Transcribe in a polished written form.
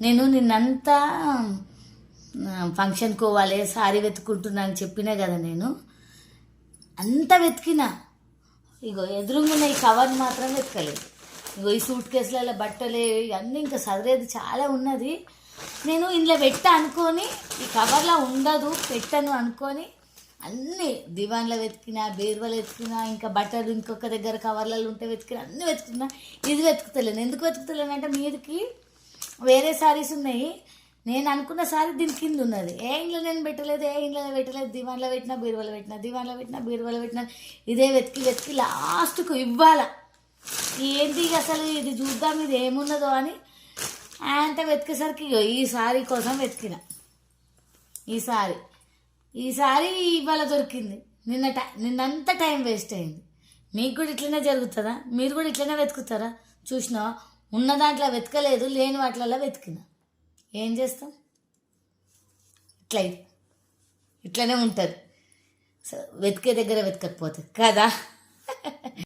నేను నిన్నంతా ఫంక్షన్కి పోవాలి సారీ వెతుకుంటున్నా అని చెప్పినా కదా. నేను అంత వెతికినా, ఇగో ఎదురుగున్న ఈ కవర్ మాత్రం వెతకలేదు. ఇగో ఈ సూట్ కేసులలో బట్టలే అన్నీ ఇంకా చదివేది చాలా ఉన్నది. నేను ఇంట్లో పెట్టా అనుకొని, ఈ కవర్లో ఉండదు పెట్టను అనుకొని అన్నీ దివాన్లో వెతికినా, బీరువాలో వెతికినా, ఇంకా బట్టలు ఇంకొక దగ్గర కవర్లలో ఉంటే వెతికినా, అన్నీ వెతుకుతున్నా. ఇది వెతుకుతలేను. ఎందుకు వెతుకుతలేనంటే మీదికి వేరే సారీస్ ఉన్నాయి. నేను అనుకున్న సారీ దీని కింద ఉన్నది. ఏ ఇంట్లో నేను పెట్టలేదు, ఏ ఇంట్లో పెట్టలేదు. దివాన్లో పెట్టినా, బీరువాలో పెట్టినా, దివాన్లో పెట్టినా, బీరువాలో పెట్టినా, ఇదే వెతికి వెతికి లాస్ట్కు ఇవ్వాలా ఏంటి అసలు ఇది చూద్దాం ఇది ఏమున్నదో అని అంత వెతికేసరికి ఈ సారీ కోసం వెతికిన. ఈ సారీ ఇవాళ దొరికింది. నిన్నంతా టైం వేస్ట్ అయింది. మీకు కూడా ఇట్లనే జరుగుతుందా? మీరు కూడా ఇట్లనే వెతుకుతారా? చూసినా ఉన్న దాంట్లో వెతకలేదు, లేని వాటిలలో వెతికిన. ఏం చేస్తాం? ఇట్లనే ఉంటుంది. వెతికే దగ్గర వెతకకపోతే కదా.